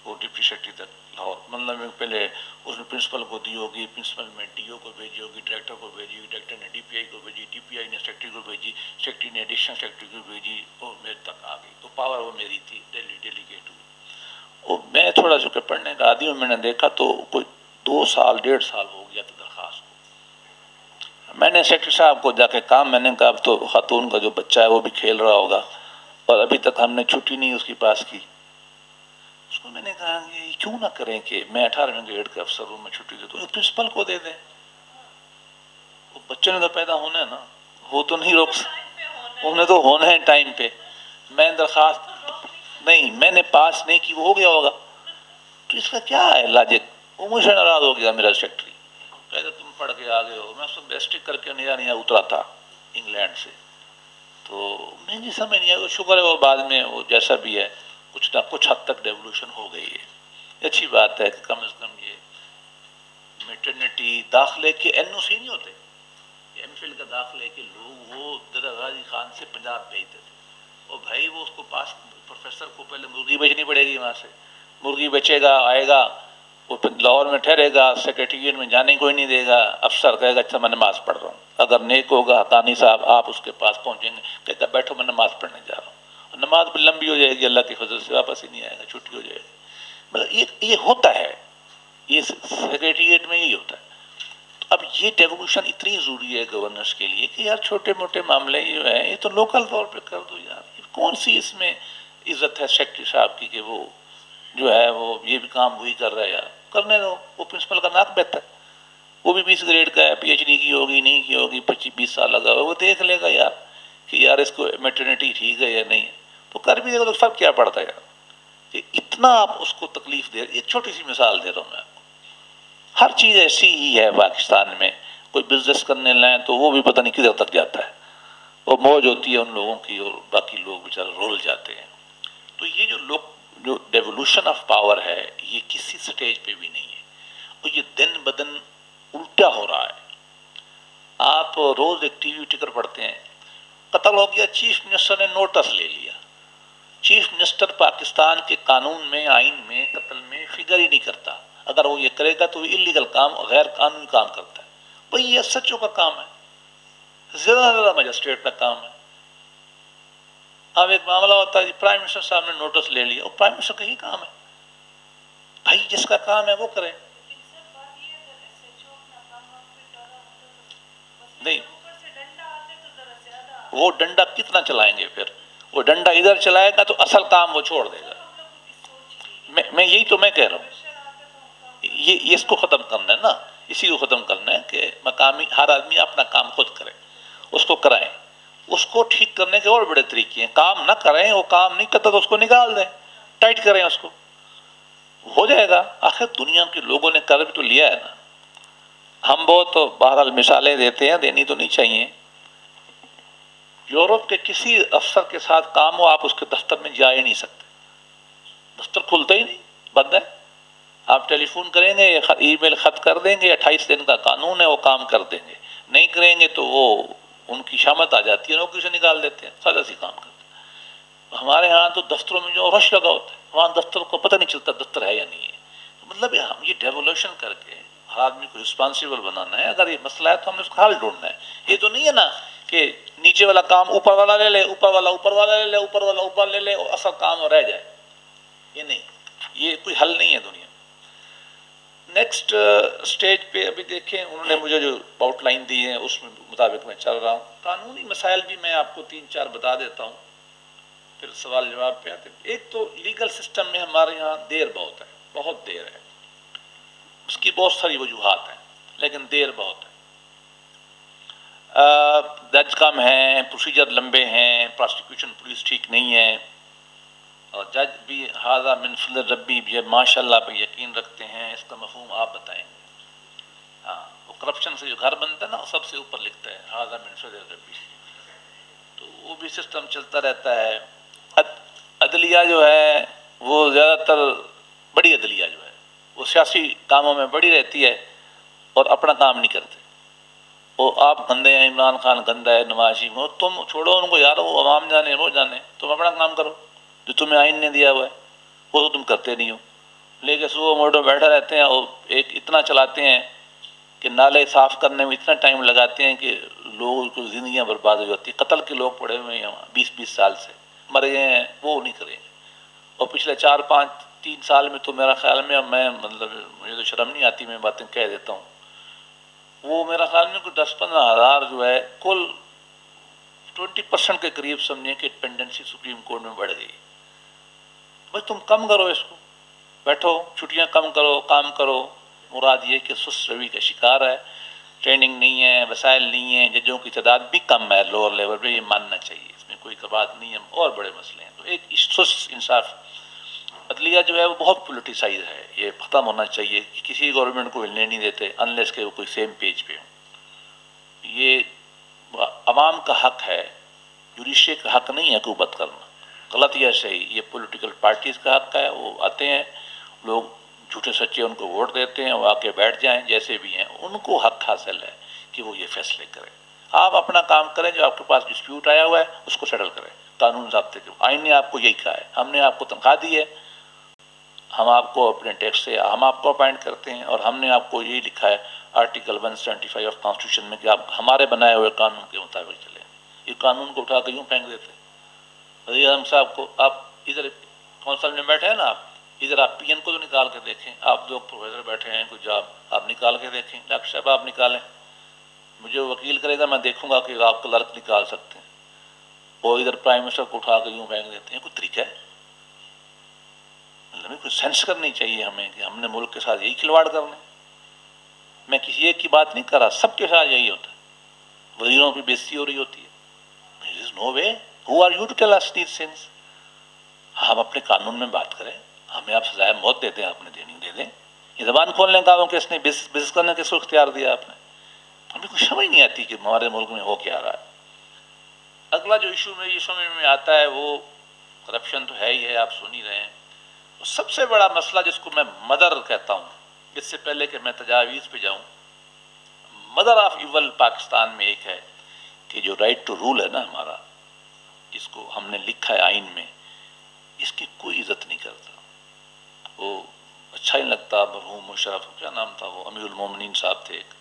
وہ ڈپٹی سیکرٹری تک لاہور، مطلب پہلے اس نے پرنسپل کو دی ہوگی، پرنسپل میں ڈی او کو بھیجی ہوگی، ڈائریکٹر کو بھیجی ہوگی، ڈائریکٹر نے ڈی پی آئی کو بھیجی، ڈی پی آئی نے سیکرٹری کو بھیجی، سیکرٹری نے ایڈیشنل سیکرٹری کو بھیجی، اور میرے تک آ گئی. تو پاور وہ میری تھی، ڈیلیگیٹ ہوئی. اور میں تھوڑا سا کہ پڑھنے کا عادی ہوں، میں نے دیکھا تو کوئی 1.5 سال ہو گیا تھا درخواست کو. میں نے سیکرٹری صاحب کو جا کے کہا، میں نے کہا اب تو خاتون کا جو بچہ ہے وہ بھی کھیل رہا ہوگا اور ابھی تک ہم نے چھٹی نہیں اس کے پاس کی. اس کو میں نے کہا کہ کیوں نہ کریں کہ میں 18ویں گریڈ کا افسر ہوں، میں چھٹی دیتا ہوں، پرنسپل کو دے دیں. وہ بچے نے تو پیدا ہونا ہے نا، وہ تو نہیں روک سکتے، انہیں تو ہونا ہے ٹائم پہ. میں درخواست نہیں، میں نے پاس نہیں کی، وہ ہو گیا ہوگا. تو اس کا کیا ہے لاجک؟ وہ مجھ سے ناراض ہو گیا میرا سیکرٹری، کہتے تم پڑھ کے آگے ہو. میں اس کو بیسٹک کر کے نیا اترا تھا انگلینڈ سے. تو میں نہیں سمجھ نہیں آیا. شکر ہے وہ بعد میں وہ جیسا بھی ہے کچھ نہ کچھ حد تک ڈیولوشن ہو گئی ہے. اچھی بات ہے کہ کم از کم یہ میٹرنٹی داخلے کے این او سی نہیں ہوتے، ایم فل کا داخلے کے لوگ وہ درا غازی خان سے پنجاب بھیجتے تھے. اور بھائی وہ اس کو پاس پروفیسر کو پہلے مرغی بیچنی پڑے گی، وہاں سے مرغی بیچے گا، آئے گا، وہ لاہور میں ٹھہرے گا، سیکریٹریٹ میں جانے کوئی نہیں دے گا. افسر کہے گا اچھا میں نماز پڑھ رہا ہوں. اگر نیک ہوگا حقانی صاحب آپ اس کے پاس پہنچیں گے، کہتا بیٹھو میں نماز پڑھنے جا رہا ہوں. نماز بھی لمبی ہو جائے گی، اللہ کی فضل سے واپس ہی نہیں آئے گا، چھٹی ہو جائے گی. مطلب یہ ہوتا ہے، یہ سیکریٹریٹ میں یہی ہوتا ہے. اب یہ ڈیولوشن اتنی ضروری ہے گورننس کے لیے کہ یار چھوٹے موٹے معاملے جو ہیں یہ تو لوکل طور پہ کر دو یار. کون سی اس میں عزت ہے سیکرٹری صاحب کی کہ وہ جو ہے وہ یہ بھی کام وہی کر رہا ہے؟ یار کرنے دو. وہ پرنسپل کا ناک بہتر ہے، وہ بھی 20 گریڈ کا ہے، پی ایچ ڈی کی ہوگی نہیں کی ہوگی، 25-20 سال لگا ہوا، وہ دیکھ لے گا یار کہ یار اس کو میٹرنیٹی ٹھیک ہے یا نہیں ہے. تو کر بھی دے گا تو فرق کیا پڑتا ہے یار کہ اتنا آپ اس کو تکلیف دے. ایک چھوٹی سی مثال دے رہا ہوں میں آپ کو. ہر چیز ایسی ہی ہے پاکستان میں. کوئی بزنس کرنے لائیں تو وہ بھی پتہ نہیں کدھر تک جاتا ہے، وہ موج ہوتی ہے ان لوگوں کی اور باقی لوگ بیچارے رول جاتے ہیں. تو یہ جو ڈیولوشن آف پاور ہے یہ کسی سٹیج پہ بھی نہیں ہے، اور یہ دن بدن الٹا ہو رہا ہے. آپ روز ایک ٹی وی ٹکر پڑھتے ہیں، قتل ہو گیا، چیف منسٹر نے نوٹس لے لیا. چیف منسٹر پاکستان کے قانون میں، آئین میں قتل میں فگر ہی نہیں کرتا. اگر وہ یہ کرے گا تو وہ اللیگل کام، غیر قانونی کام کرتا ہے. بھئی یہ ایس ایچ او کا کام ہے، زیادہ مجسٹریٹ کا کام ہے. اب ایک معاملہ ہوتا ہے جی پرائم منسٹر صاحب نے نوٹس لے لیا، اور پرائم منسٹر کا ہی کام ہے بھائی، جس کا کام ہے وہ کرے. نہیں وہ ڈنڈا کتنا چلائیں گے پھر؟ وہ ڈنڈا ادھر چلائے گا تو اصل کام وہ چھوڑ دے گا. میں یہی تو میں کہہ رہا ہوں، یہ اس کو ختم کرنا ہے نا، اسی کو ختم کرنا ہے کہ مقامی ہر آدمی اپنا کام خود کرے، اس کو کرائیں. اس کو ٹھیک کرنے کے اور بڑے طریقے ہیں. کام نہ کریں، وہ کام نہیں کرتا تو اس کو نکال دیں، ٹائٹ کریں، اس کو ہو جائے گا. آخر دنیا کے لوگوں نے کر بھی تو لیا ہے نا. ہم بہت بہرحال مثالیں دیتے ہیں، دینی تو نہیں چاہیے. یورپ کے کسی افسر کے ساتھ کام ہو، آپ اس کے دفتر میں جا ہی نہیں سکتے، دفتر کھلتا ہی نہیں، بند ہے. آپ ٹیلی فون کریں گے، ای میل خط کر دیں گے، 28 دن کا قانون ہے، وہ کام کر دیں گے. نہیں کریں گے تو وہ ان کی شامت آ جاتی ہے نوکری سے نکال دیتے ہیں، سادہ سی کام کرتے ہیں۔ ہمارے ہاں تو دفتروں میں جو رش لگا ہوتا ہے، وہاں دفتر کو پتہ نہیں چلتا دفتر ہے یا نہیں ہے۔ مطلب ہم یہ ڈیولوشن کر کے ہر آدمی کو رسپانسیبل بنانا ہے۔ اگر یہ مسئلہ ہے تو ہم نے اس کا حل ڈھونڈنا ہے۔ یہ تو نہیں ہے نا کہ نیچے والا کام اوپر والا لے لے، اوپر والا اوپر والا لے لے، اوپر والا اوپر لے لے اور اصل کام رہ جائے، یہ نہیں، یہ کوئی حل نہیں ہے دنیا میں۔ نیکسٹ سٹیج پہ ابھی دیکھیں انہوں نے مجھے جو آؤٹ لائن دی ہے اس میں مطابق میں چل رہا ہوں۔ قانونی مسائل بھی میں آپ کو 3-4 بتا دیتا ہوں، پھر سوال جواب پہ آتے ہیں۔ ایک تو لیگل سسٹم میں ہمارے یہاں دیر بہت ہے، بہت دیر ہے۔ اس کی بہت ساری وجوہات ہیں لیکن دیر بہت ہے۔ جج کم ہیں، پروسیجر لمبے ہیں، پراسیکیوشن پولیس ٹھیک نہیں ہے، اور جج بھی ہاذا من فضل ربی بھی ماشاء اللہ پہ یقین رکھتے ہیں۔ اس کا مفہوم آپ بتائیں گے؟ ہاں، وہ کرپشن سے جو گھر بنتا ہے نا، وہ سب سے اوپر لکھتا ہے ہاذا من فضل ربی، تو وہ بھی سسٹم چلتا رہتا ہے۔ عدلیہ جو ہے وہ زیادہ تر بڑی عدلیہ جو ہے وہ سیاسی کاموں میں بڑی رہتی ہے اور اپنا کام نہیں کرتے۔ وہ آپ گندے ہیں، عمران خان گندا ہے، نواز شریف ہو، تم چھوڑو ان کو یار، وہ عوام جانے وہ جانے، تم اپنا کام کرو جو تمہیں آئین نے دیا ہوا ہے، وہ تو تم کرتے نہیں ہو۔ لیکن صبح موڈو بیٹھے رہتے ہیں اور ایک اتنا چلاتے ہیں کہ نالے صاف کرنے میں اتنا ٹائم لگاتے ہیں کہ لوگوں کو زندگیاں برباد ہو جاتی ہیں۔ قتل کے لوگ پڑے ہوئے ہیں 20-20 سال سے مرے ہیں، وہ نہیں کریں گے۔ اور پچھلے 4-5-3 سال میں تو میرا خیال میں، میں مطلب مجھے تو شرم نہیں آتی، میں باتیں کہہ دیتا ہوں، وہ میرا خیال میں کوئی 10-15 ہزار جو ہے کل 20% کے قریب سمجھیں کہ پینڈنسی سپریم کورٹ میں بڑھ گئی۔ بھائی تم کم کرو اس کو، بیٹھو چھٹیاں کم کرو، کام کرو۔ مراد یہ کہ سست روی کا شکار ہے، ٹریننگ نہیں ہے، وسائل نہیں ہیں، ججوں کی تعداد بھی کم ہے لوور لیول پہ، یہ ماننا چاہیے، اس میں کوئی بات نہیں ہے، اور بڑے مسئلے ہیں۔ تو ایک سست انصاف، عدلیہ جو ہے وہ بہت پولیٹیسائز ہے، یہ ختم ہونا چاہیے کہ کسی گورنمنٹ کو ہلنے نہیں دیتے انلیس کہ وہ کوئی سیم پیج پہ ہو۔ یہ عوام کا حق ہے، جوڈیشری کا حق نہیں ہے حکومت کرنا، غلط یا صحیح، یہ پولیٹیکل پارٹیز کا حق ہے۔ وہ آتے ہیں لوگ جھوٹے سچے ان کو ووٹ دیتے ہیں، وہ آ کے بیٹھ جائیں جیسے بھی ہیں، ان کو حق حاصل ہے کہ وہ یہ فیصلے کریں۔ آپ اپنا کام کریں، جو آپ کے پاس ڈسپیوٹ آیا ہوا ہے اس کو سیٹل کریں قانون ضابطے کے۔ آئین نے آپ کو یہی کہا ہے، ہم نے آپ کو تنخواہ دی ہے، ہم آپ کو اپنے ٹیکس سے ہم آپ کو اپائنٹ کرتے ہیں، اور ہم نے آپ کو یہی لکھا ہے آرٹیکل 175 آف کانسٹیٹیوشن میں کہ آپ ہمارے بنائے ہوئے قانون کے مطابق چلیں۔ یہ قانون کو اٹھا کے یوں پھینک دیتے وزیر اعظم صاحب کو۔ آپ ادھر کونسل میں بیٹھے ہیں نا، آپ ادھر آپ پی این کو تو نکال کے دیکھیں، آپ دو پروفیسر بیٹھے ہیں کوئی جاب، آپ نکال کے دیکھیں، ڈاکٹر صاحب آپ نکالیں، مجھے وکیل کرے گا، میں دیکھوں گا کہ آپ کلرک نکال سکتے ہیں، اور ادھر پرائم منسٹر کو اٹھا کے یوں پھینک دیتے ہیں۔ کوئی طریقہ ہے؟ مطلب کوئی سینس کرنی چاہیے ہمیں کہ ہم نے ملک کے ساتھ یہی کھلواڑ کرنا ہے۔ میں کسی ایک کی بات نہیں کر رہا، سب کے ساتھ یہی ہوتا ہے، وزیروں کی بےزتی ہو رہی ہوتی ہے۔ There is no way. Who are you to tell us these things؟ ہم اپنے قانون میں بات کریں، ہمیں آپ سزائے موت دے دیں، آپ نے دینی دے دیں۔ یہ زبان کھولنے کا کس نے، بزنس کرنے کس کو اختیار دیا آپ نے؟ ہمیں کچھ سمجھ نہیں آتی کہ ہمارے ملک میں ہو کیا رہا ہے۔ اگلا جو ایشو میں یہ سمجھ میں آتا ہے وہ کرپشن تو ہے ہی ہے، آپ سن ہی رہے ہیں۔ سب سے بڑا مسئلہ جس کو میں مدر کہتا ہوں، اس سے پہلے کہ میں تجاویز پہ جاؤں، مدر آف ایول پاکستان میں ایک ہے کہ جو رائٹ ٹو رول ہے نا ہمارا، جس کو ہم نے لکھا ہے آئین میں، اس کی کوئی عزت نہیں کرتا۔ وہ اچھا ہی لگتا، مرحوم مشرف کیا نام تھا وہ، امیر المومنین صاحب تھے ایک،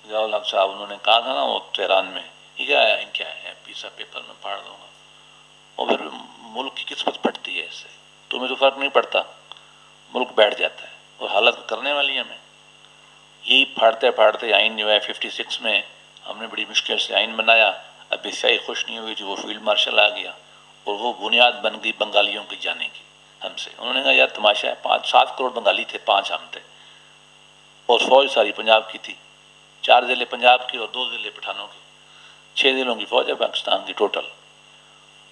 ضیاء الحق صاحب، انہوں نے کہا تھا نا وہ تہران میں، یہ کیا ہے، کیا ہے، پیسا پیپر میں پھاڑ دوں گا، اور پھر ملک کی قسمت پھٹتی ہے اس سے، تمہیں تو فرق نہیں پڑتا، ملک بیٹھ جاتا ہے، اور حالت کرنے والی ہمیں یہی پھاڑتے پھاڑتے آئین جو ہے 56 میں ہم نے بڑی مشکل سے آئین بنایا۔ اب سیائی خوش نہیں ہوئی تھی، وہ فیلڈ مارشل آ گیا اور وہ بنیاد بن گئی بنگالیوں کی جانے کی ہم سے۔ انہوں نے کہا یار تماشا ہے، 7 کروڑ بنگالی تھے، 5 ہم تھے، اور فوج ساری پنجاب کی تھی، 4 ضلع پنجاب کے اور 2 ضلع پٹھانوں کے، 6 ضلعوں کی فوج ہے پاکستان کی ٹوٹل،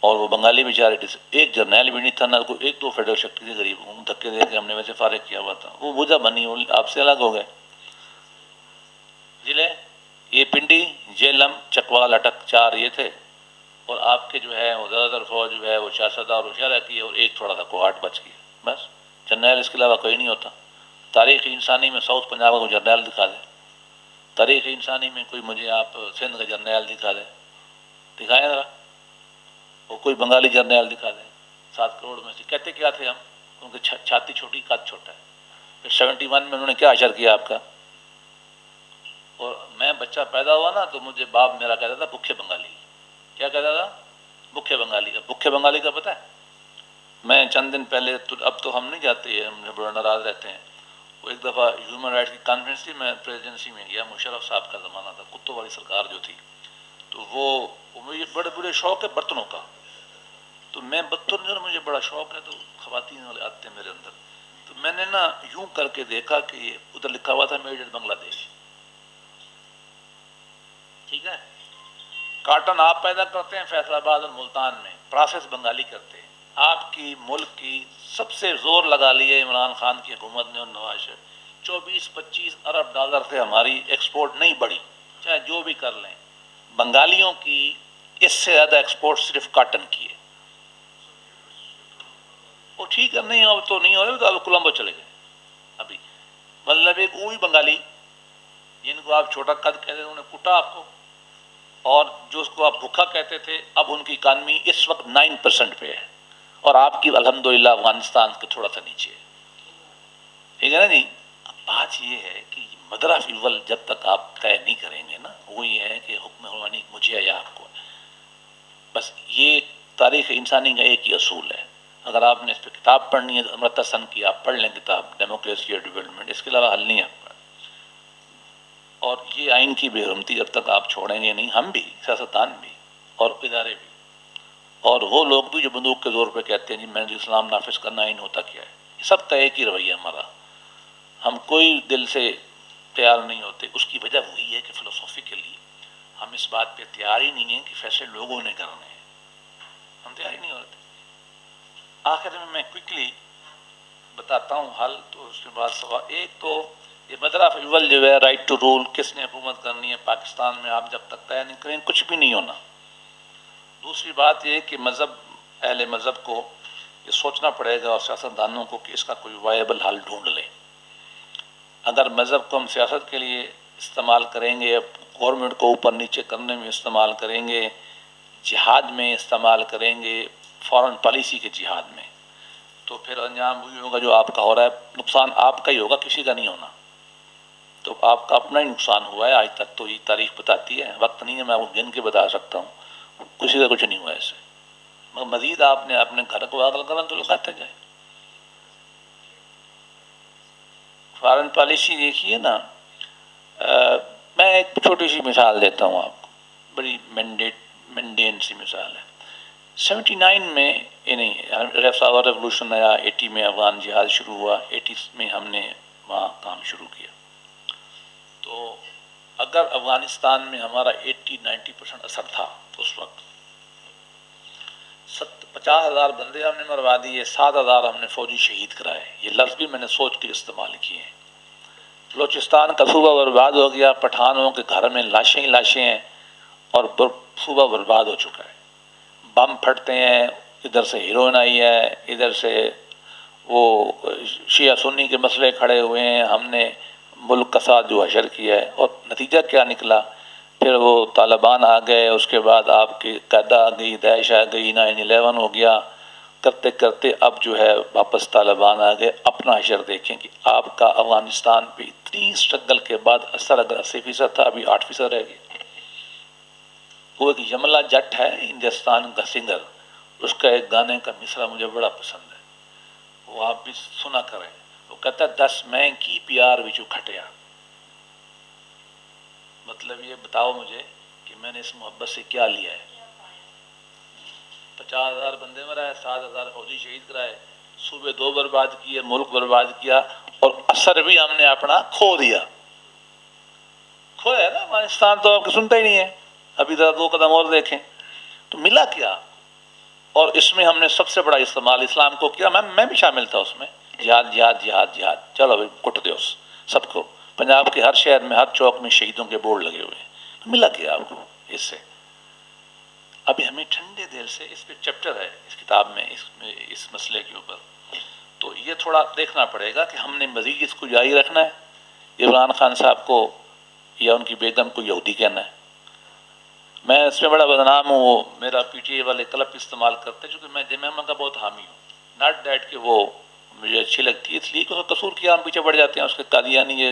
اور وہ بنگالی بیچارے، ایک جرنیل بھی نہیں تھا، نہ کوئی 1-2 فیڈرل شکتی تھے، غریب دھکے دے کے ہم نے ویسے فارغ کیا ہوا تھا، وہ بوجھا بنی، وہ آپ سے الگ ہو گئے ضلع۔ یہ پنڈی، جیلم، چکوال، اٹک، 4 یہ تھے، اور آپ کے جو ہے وہ زیادہ تر فوج جو ہے وہ 4 سدا اور ہوشیارہ کی ہے، اور ایک تھوڑا سا کوہاٹ بچ گیا، بس جرنیل اس کے علاوہ کوئی نہیں ہوتا۔ تاریخ انسانی میں ساؤتھ پنجاب کو جرنیل دکھا دیں، تاریخ انسانی میں کوئی مجھے آپ سندھ کا جرنیل دکھا دیں، دکھائیں ذرا، وہ کوئی بنگالی جرنیل دکھا دیں 7 کروڑ میں سے، کہتے کیا تھے ہم، ان کی چھاتی چھوٹی، قد چھوٹا ہے. پھر 71 میں انہوں نے کیا اشر کیا آپ کا. اور میں بچہ پیدا ہوا نا تو مجھے باپ میرا کہتا تھا بھوکے بنگالی. کیا کہتا تھا؟ بھوکے بنگالی. بھوکے بنگالی کا پتہ ہے؟ میں چند دن پہلے، اب تو ہم نہیں جاتے، ہم بڑا ناراض رہتے ہیں. وہ ایک دفعہ ہیومن رائٹس کی کانفرنس تھی، میں پریزیڈنسی میں گیا، مشرف صاحب کا زمانہ تھا، کتوں والی سرکار جو تھی. تو وہ مجھے بڑے بڑے شوق ہے برتنوں کا، تو میں برتن جو مجھے بڑا شوق ہے، تو خواتین والے آتے ہیں میرے اندر. تو میں نے نا یوں کر کے دیکھا کہ یہ ادھر لکھا ہوا تھا میڈ ان بنگلہ دیش. ٹھیک ہے، کاٹن آپ پیدا کرتے ہیں فیصل آباد اور ملتان میں، پروسیس بنگالی کرتے ہیں. آپ کی ملک کی سب سے زور لگا لی ہے عمران خان کی حکومت نے اور نواز شریف. 24-25 ارب ڈالر سے ہماری ایکسپورٹ نہیں بڑھی، چاہے جو بھی کر لیں. بنگالیوں کی اس سے زیادہ ایکسپورٹ صرف کاٹن کی ہے. وہ ٹھیک ہے، نہیں اب تو نہیں ہو رہے، تو اب کولمبو چلے گئے ابھی. مطلب ایک وہی بنگالی جن کو آپ چھوٹا قد کہتے تھے، انہوں نے کوٹا آپ کو، اور جو اس کو آپ بھوکا کہتے تھے، اب ان کی اکانومی اس وقت 9% پہ ہے، اور آپ کی الحمدللہ افغانستان کے تھوڑا سا نیچے ہے. ٹھیک ہے نا جی. اب بات یہ ہے کہ مدر آف ایول جب تک آپ طے نہیں کریں گے نا، وہ یہ ہے کہ حکم حرمانی مجھے ہے یا آپ کو. بس یہ تاریخ انسانی کا ایک ہی اصول ہے. اگر آپ نے اس پہ کتاب پڑھنی ہے تو امرتا سن کی آپ پڑھ لیں کتاب، ڈیموکریسی اور ڈیولپمنٹ، اس کے علاوہ حل نہیں ہے آپ کا. اور یہ آئین کی بے حرمتی جب تک آپ چھوڑیں گے نہیں، ہم بھی، سیاستدان بھی اور ادارے بھی، اور وہ لوگ بھی جو بندوق کے زور پہ کہتے ہیں جی میں نے اسلام نافذ کرنا، آئین ہوتا کیا ہے، یہ سب کا ایک ہی رویہ ہمارا. ہم کوئی دل سے تیار نہیں ہوتے. اس کی وجہ وہی ہے کہ فلسفیکلی ہم اس بات پہ تیار ہی نہیں ہیں کہ فیصلے لوگوں نے کرنے ہیں، ہم تیار ہی نہیں ہوتے. آخر میں کوئکلی بتاتا ہوں حل، تو اس کے بعد سوال. ایک تو یہ مدر آف ایول جو ہے، رائٹ ٹو رول، کس نے حکومت کرنی ہے پاکستان میں، آپ جب تک طے نہیں کریں کچھ بھی نہیں ہونا. دوسری بات یہ کہ مذہب، اہل مذہب کو یہ سوچنا پڑے گا اور سیاستدانوں کو کہ اس کا کوئی وائبل حل ڈھونڈ لیں. اگر مذہب کو ہم سیاست کے لیے استعمال کریں گے، گورنمنٹ کو اوپر نیچے کرنے میں استعمال کریں گے، جہاد میں استعمال کریں گے، فارن پالیسی کے جہاد میں، تو پھر انجام وہی ہوگا جو آپ کا ہو رہا ہے. نقصان آپ کا ہی ہوگا، کسی کا نہیں ہونا. تو آپ کا اپنا ہی نقصان ہوا ہے آج تک، تو یہ تاریخ بتاتی ہے. وقت نہیں ہے میں آپ کو گن کے بتا سکتا ہوں، کسی کا کچھ نہیں ہوا ایسے. مگر مزید آپ نے اپنے گھر کو آگ لگانا تو لگاتے جائیں. فارن پالیسی دیکھیے نا، میں ایک چھوٹی سی مثال دیتا ہوں آپ کو، بڑی مینڈین سی مثال ہے. 79 میں ریولوشن آیا، 80 میں افغان جہاد شروع ہوا، 80 میں ہم نے وہاں کام شروع کیا. تو اگر افغانستان میں ہمارا 80-90% اثر تھا اس وقت، 50,000 بندے ہم نے مروا دیے، 7,000 ہم نے فوجی شہید کرائے. یہ لفظ بھی میں نے سوچ کے استعمال کیے ہیں. بلوچستان کا صوبہ برباد ہو گیا، پٹھانوں کے گھر میں لاشیں ہی لاشیں ہیں، اور صوبہ برباد ہو چکا ہے. بم پھٹتے ہیں، ادھر سے ہیروئن آئی ہے، ادھر سے وہ شیعہ سنی کے مسئلے کھڑے ہوئے ہیں. ہم نے ملک کا ساتھ جو حشر کیا ہے، اور نتیجہ کیا نکلا؟ پھر وہ طالبان آ گئے، اس کے بعد آپ کی قاعدہ آ گئی، داعش آ گئی، 9/11 ہو گیا. کرتے کرتے اب جو ہے واپس طالبان آ گئے. اپنا حشر دیکھیں کہ آپ کا افغانستان پہ اتنی سٹرگل کے بعد اثر اگر 80% تھا، ابھی 8% رہ گیا. وہ ایک یملا جٹ ہے ہندوستان کا سنگر، اس کا ایک گانے کا مصرع مجھے بڑا پسند ہے، وہ آپ بھی سنا کریں. وہ کہتا ہے 10 میں کی پیار وچوں کھٹیا. مطلب یہ بتاؤ مجھے کہ میں نے اس محبت سے کیا لیا ہے. 50,000 بندے مرائے، 7,000 فوجی شہید کرائے، صوبے 2 برباد کیے، ملک برباد کیا، اور اثر بھی ہم نے اپنا کھو دیا. کھویا نا افغانستان، تو آپ کو سنتا ہی نہیں ہے. ابھی ذرا 2 قدم اور دیکھیں تو ملا کیا. اور اس میں ہم نے سب سے بڑا استعمال اسلام کو کیا. میں بھی شامل تھا اس میں. جہاد جہاد جہاد جہاد، چلو بھائی کٹ دو سب کو. پنجاب کے ہر شہر میں، ہر چوک میں شہیدوں کے بورڈ لگے ہوئے ہیں. ملا کیا آپ کو اس سے؟ ابھی ہمیں ٹھنڈے دل سے، اس پہ چیپٹر ہے اس کتاب میں اس مسئلے کے اوپر، تو یہ تھوڑا دیکھنا پڑے گا کہ ہم نے مزید اس کو جاری رکھنا ہے. عمران خان صاحب کو یا ان کی بیگم کو یہودی کہنا ہے. میں اس میں بڑا بدنام ہوں. وہ میرا پی ٹی اے والے کلب استعمال کرتے ہیں چونکہ میں جامعہ محمد کا بہت حامی ہوں. ناٹ دیٹ کہ وہ مجھے اچھی لگتی ہے اس لیے کہ اس کا قصور کیا ہم پیچھے پڑ جاتے ہیں اس کے قادیانی یہ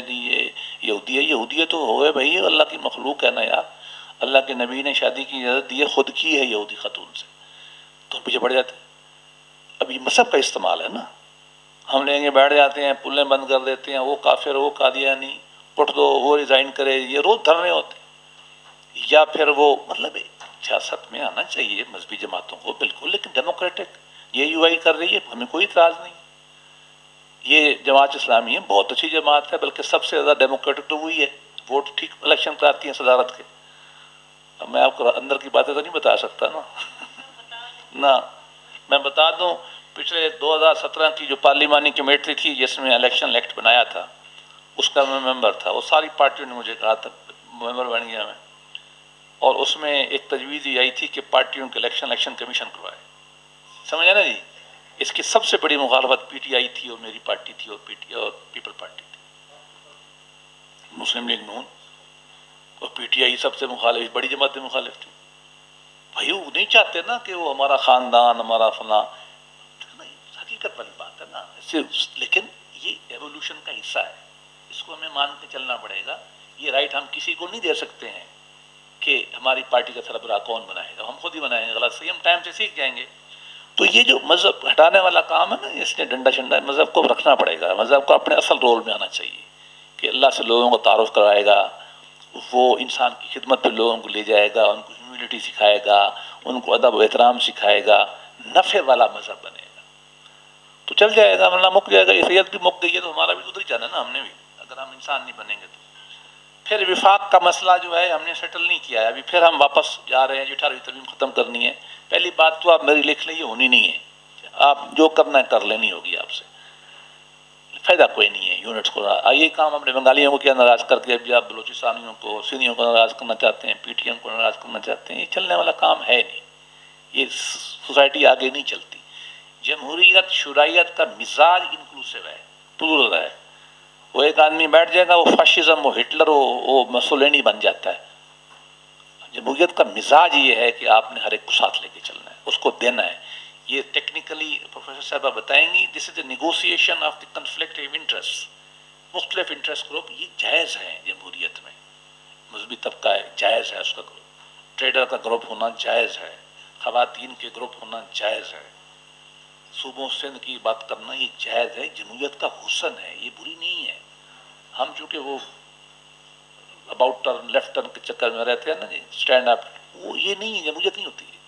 یہودی ہے. یہودی ہے تو ہوئے بھائی اللہ کی مخلوق ہے نا یار. اللہ کے نبی نے شادی کی اجازت دی ہے, خود کی ہے یہودی خاتون سے, تو ہم پیچھے پڑ جاتے ہیں. اب یہ مذہب کا استعمال ہے نا. ہم لیں گے بیٹھ جاتے ہیں, پلیں بند کر دیتے ہیں, وہ کافر وہ قادیانی اٹھ دو, وہ ریزائن کرے, یہ روز دھرنے ہوتے ہیں. یا پھر وہ مطلب سیاست میں آنا چاہیے مذہبی جماعتوں کو بالکل, لیکن ڈیموکریٹک. یہ یو آئی کر رہی ہے, ہمیں کوئی اعتراض نہیں. یہ جماعت اسلامی ہے, بہت اچھی جماعت ہے, بلکہ سب سے زیادہ ڈیموکریٹک تو وہی ہے. ووٹ ٹھیک الیکشن کراتی ہیں صدارت کے. اب میں آپ کو اندر کی باتیں تو نہیں بتا سکتا نا. میں بتا دوں پچھلے 2017 کی جو پارلیمانی کمیٹی تھی جس میں الیکشن ایکٹ بنایا تھا, اس کا میں ممبر تھا. وہ ساری پارٹیوں نے مجھے کہا تھا, ممبر بن گیا میں. اور اس میں ایک تجویز یہ آئی تھی کہ پارٹیوں کے الیکشن کمیشن کروائے. سمجھا نا جی. اس کی سب سے بڑی مخالفت پی ٹی آئی تھی اور میری پارٹی تھی اور پیپل پارٹی تھی, مسلم لیگ نون. اور پی ٹی آئی سب سے مخالف, بڑی جماعت مخالف تھی. بھائی وہ نہیں چاہتے نا کہ وہ ہمارا خاندان ہمارا فلاں, حقیقت والی بات ہے نا. لیکن یہ ایوولوشن کا حصہ ہے, اس کو ہمیں مان کے چلنا پڑے گا. یہ رائٹ ہم کسی کو نہیں دے سکتے ہیں کہ ہماری پارٹی کا سربراہ کون بنائے گا, ہم خود ہی بنائیں گے. غلط صحیح ہم ٹائم سے سیکھ جائیں گے. تو یہ جو مذہب ہٹانے والا کام ہے نا, اس نے ڈنڈا شنڈا مذہب کو رکھنا پڑے گا. مذہب کو اپنے اصل رول میں آنا چاہیے کہ اللہ سے لوگوں کو تعارف کرائے گا, وہ انسان کی خدمت پہ لوگوں کو لے جائے گا, ان کو ہیومینٹی سکھائے گا, ان کو ادب و احترام سکھائے گا. نفع والا مذہب بنے گا تو چل جائے گا, ورنہ مک جائے گا. عیسائیت بھی مک گئی ہے تو ہمارا بھی ادھر ہی جانا ہے نا. ہم نے بھی, اگر ہم انسان نہیں بنیں گے تو. پھر وفاق کا مسئلہ جو ہے ہم نے سیٹل نہیں کیا ہے ابھی. پھر ہم واپس جا رہے ہیں جو 18ویں ترمیم ختم کرنی ہے. پہلی بات تو آپ میری لکھ لیں, یہ ہونی نہیں ہے. آپ جو کرنا ہے کر لینی ہوگی آپ سے, فائدہ کوئی نہیں ہے یونٹس کو. یہ کام اپنے بنگالیوں کو کیا ناراض کر کے ابھی آپ بلوچستانیوں کو, سینیوں کو ناراض کرنا چاہتے ہیں, پی ٹی ایم کو ناراض کرنا چاہتے ہیں. یہ چلنے والا کام ہے نہیں. یہ سوسائٹی آگے نہیں چلتی. جمہوریت شرائعت کا مزاج انکلوسیو ہے, پلورل ہے. وہ ایک آدمی بیٹھ جائے گا, وہ فاشزم, وہ ہٹلر, وہ مسولینی بن جاتا ہے. جمہوریت کا مزاج یہ ہے کہ آپ نے ہر ایک کو ساتھ لے کے چلنا ہے, اس کو دینا ہے. یہ ٹیکنیکلی پروفیسر صاحبہ بتائیں گی, دس از اے نیگوسیشن آف دی کنفلکٹیو انٹرسٹ. مختلف انٹرسٹ گروپ یہ جائز ہیں جمہوریت میں. مذہبی طبقہ ہے, جائز ہے اس کا گروپ. ٹریڈر کا گروپ ہونا جائز ہے, خواتین کے گروپ ہونا جائز ہے, صوبوں سندھ کی بات کرنا یہ جائز ہے. جمہوریت کا حسن ہے, یہ بری نہیں ہے. ہم چونکہ وہ اباؤٹ ٹرن لیفٹ ٹرن کے چکر میں رہتے ہیں نا جی, اسٹینڈ اپ, وہ یہ نہیں ہے. جمہوریت نہیں ہوتی ہے.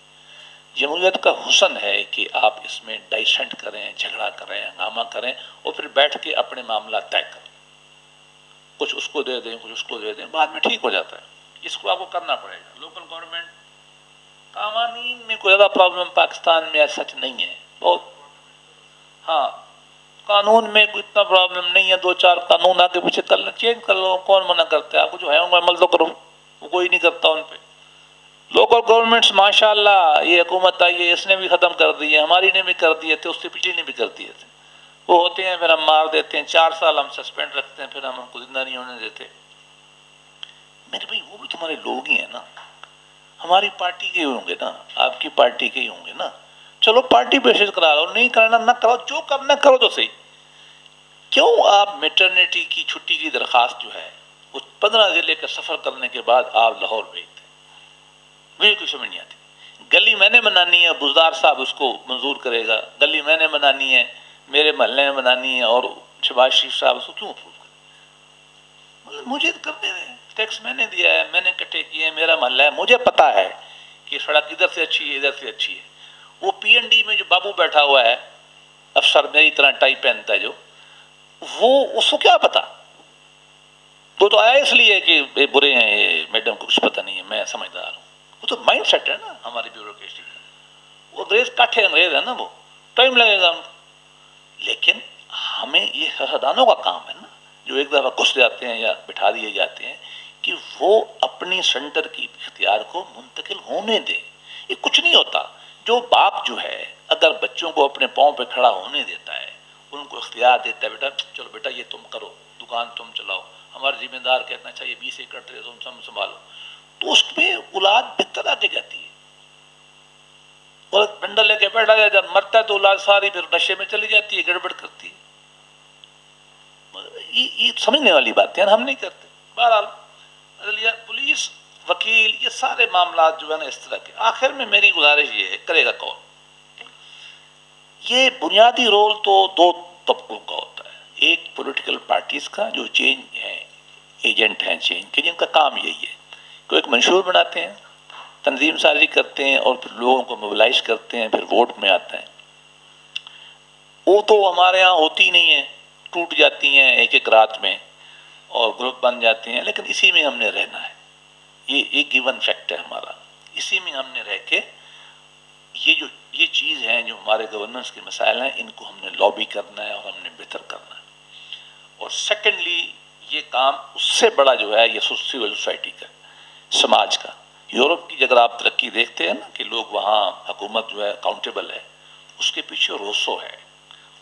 جمہوریت کا حسن ہے کہ آپ اس میں ڈائسنٹ کریں, جھگڑا کریں, ہنگامہ کریں, اور پھر بیٹھ کے اپنے معاملات طے کریں. کچھ اس کو دے دیں, کچھ اس کو دے دیں, بعد میں ٹھیک ہو جاتا ہے. اس کو آپ کو کرنا پڑے گا. لوکل گورنمنٹ قوانین میں کوئی زیادہ پرابلم پاکستان میں سچ نہیں ہے. بہت, ہاں قانون میں کوئی اتنا پرابلم نہیں ہے. 2-4 قانون آگے پیچھے کر لیں, چینج کر لو, کون منع کرتا ہے آپ کو. جو ہے ان کو عمل تو کرو, وہ کوئی نہیں کرتا ان پہ. لوکل گورنمنٹس ماشاء اللہ, یہ حکومت آئی ہے اس نے بھی ختم کر دی ہے, ہماری نے بھی کر دیے تھے, اس سے پچھلی نے بھی کر دیے تھے. وہ ہوتے ہیں, پھر ہم مار دیتے ہیں, 4 سال ہم سسپینڈ رکھتے ہیں, پھر ہم ان کو زندہ نہیں ہونے دیتے. میرے بھائی وہ بھی تمہارے لوگ ہی ہیں نا, ہماری پارٹی کے ہی ہوں گے نا, آپ کی پارٹی کے ہی ہوں گے نا. چلو پارٹی بیسس کرا لو, نہیں کرنا نہ کرو, جو کرنا کرو تو صحیح. کیوں آپ میٹرنیٹی کی چھٹی کی درخواست جو ہے وہ 15 ضلع کا سفر کرنے کے بعد آپ لاہور بھیجتے ہیں؟ مجھے کوئی سمجھ نہیں آتی. گلی میں نے بنانی ہے, بزدار صاحب اس کو منظور کرے گا. گلی میں نے بنانی ہے, میرے محلے میں بنانی ہے, اور شہباز شریف صاحب اس کو کیوں اپروو کرے؟ مطلب مجھے کرنے دیں, ٹیکس میں نے دیا ہے, میں نے اکٹھے کیے ہیں, میرا محلہ ہے, مجھے پتا ہے کہ سڑک ادھر سے اچھی ہے, ادھر سے اچھی ہے. وہ پی این ڈی میں جو بابو بیٹھا ہوا ہے, افسر میری طرح ٹائی پہنتا ہے جو, وہ اس کو کیا پتا؟ وہ تو آیا اس لیے کہ یہ برے ہیں, یہ میڈم کو کچھ پتہ نہیں ہے, میں سمجھدار ہوں. وہ تو مائنڈ سیٹ ہے نا ہماری بیوروکریسی کا. وہ انگریز کاٹھے انگریز ہے نا, وہ ٹائم لگے گا ان کو. لیکن ہمیں یہ سیاستدانوں کا کام ہے نا, جو ایک دفعہ گھس جاتے ہیں یا بٹھا دیے جاتے ہیں, کہ وہ اپنی سینٹر کی اختیار کو منتقل ہونے دیں. یہ کچھ نہیں ہوتا. جو باپ جو ہے اگر بچوں کو اپنے پاؤں پہ کھڑا ہونے دیتا ہے, ان کو اختیار دیتا ہے, بیٹا چلو بیٹا یہ تم کرو, دکان تم چلاؤ, ہمارے ذمہ دار کہنا چاہیے 20 ایکڑ تم سنبھالو، تو اس میں اولاد بہتر آ کے جاتی ہے، اور ڈنڈا لے کے بیٹھا جائے، جب مرتا ہے تو اولاد ساری پھر نشے میں چلی جاتی ہے، گڑبڑ کرتی ہے۔ یہ سمجھنے والی باتیں ہم نہیں کرتے۔ بہرحال عدلیہ، پولیس، وکیل، یہ سارے معاملات جو ہے نا اس طرح کے، آخر میں میری گزارش یہ ہے، کرے گا کون؟ یہ بنیادی رول تو دو طبقوں کا ہوتا ہے، ایک پولیٹیکل پارٹیز کا جو چینج ہے، ایجنٹ ہیں چینج کے، جن کا کام یہی ہے کہ ایک منشور بناتے ہیں، تنظیم سازی کرتے ہیں، اور پھر لوگوں کو موبلائز کرتے ہیں، پھر ووٹ میں آتے ہیں۔ وہ تو ہمارے ہاں ہوتی نہیں ہے، ٹوٹ جاتی ہیں ایک ایک رات میں اور گروپ بن جاتے ہیں، لیکن اسی میں ہم نے رہنا ہے، یہ ایک گیون فیکٹ ہے ہمارا، اسی میں ہم نے رہ کے یہ چیز ہیں جو ہمارے گورننس کے مسائل ہیں، ان کو ہم نے لابی کرنا ہے اور ہم نے بہتر کرنا ہے۔ اور سیکنڈلی یہ کام اس سے بڑا جو ہے یہ سول سوسائٹی کا، سماج کا۔ یورپ کی اگر آپ ترقی دیکھتے ہیں نا کہ لوگ وہاں حکومت جو ہے اکاؤنٹیبل ہے، اس کے پیچھے روسو ہے،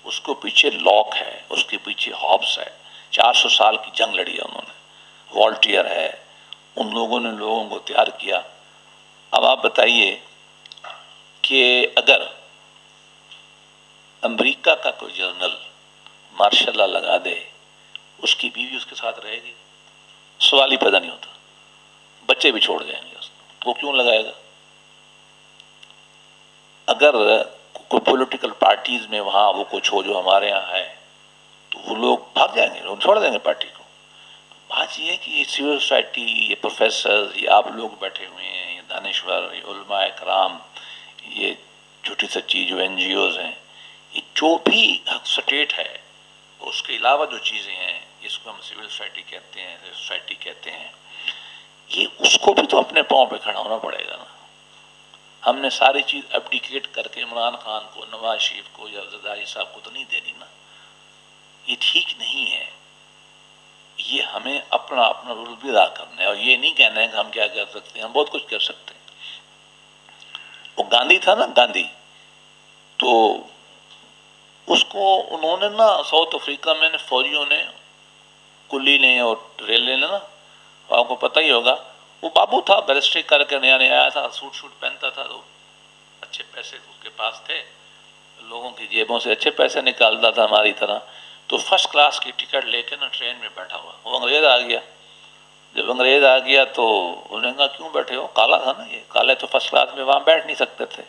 اس کو پیچھے لاک ہے، اس کے پیچھے ہابس ہے، 400 سال کی جنگ لڑی ہے انہوں نے، والٹیئر ہے، ان لوگوں نے لوگوں کو تیار کیا۔ اب آپ بتائیے کہ اگر امریکہ کا کوئی جنرل مارشل لا لگا دے، اس کی بیوی اس کے ساتھ رہے گی؟ سوال ہی پیدا نہیں ہوتا، بچے بھی چھوڑ جائیں گے اس کو، وہ کیوں لگائے گا؟ اگر کوئی پولیٹیکل پارٹیز میں وہاں وہ کچھ ہو جو ہمارے یہاں ہے تو وہ لوگ بھاگ جائیں گے، چھوڑ دیں گے پارٹی کو۔ بات یہ ہے کہ یہ سول سوسائٹی، یہ پروفیسر، یہ آپ لوگ بیٹھے ہوئے ہیں، یہ دانشور، یہ علماء کرام، یہ چھوٹی سچی جو این جی اوز ہیں، یہ جو بھی سٹیٹ ہے، اس کے علاوہ جو چیزیں ہیں جس کو ہم سول سوسائٹی کہتے ہیں، سوسائٹی کہتے ہیں، یہ اس کو بھی تو اپنے پاؤں پہ کھڑا ہونا پڑے گا نا۔ ہم نے ساری چیز ایبڈیکیٹ کر کے عمران خان کو، نواز شریف کو یا زرداری صاحب کو تو نہیں دینی نا، یہ ٹھیک نہیں ہے۔ یہ ہمیں اپنا رول بھی ادا کرنا ہے، اور یہ نہیں کہنا ہے کہ ہم کیا کر سکتے ہیں، ہم بہت کچھ کر سکتے ہیں۔ وہ گاندھی تھا نا، گاندھی، تو اس کو انہوں نے نا ساؤتھ افریقہ میں فوجیوں نے، کلی نے اور ریلوے نے نا، آپ کو پتہ ہی ہوگا، وہ بابو تھا، بیرسٹری کر کے نیا نیا آیا تھا، سوٹ شوٹ پہنتا تھا، تو اچھے پیسے اس کے پاس تھے، لوگوں کی جیبوں سے اچھے پیسے نکالتا تھا ہماری طرح، تو فرسٹ کلاس کی ٹکٹ لے کے نا ٹرین میں بیٹھا ہوا، وہ انگریز آ گیا۔ جب انگریز آ گیا تو انہوں نے کہا کیوں بیٹھے ہو؟ کالا تھا نا، یہ کالے تو فرسٹ کلاس میں وہاں بیٹھ نہیں سکتے تھے،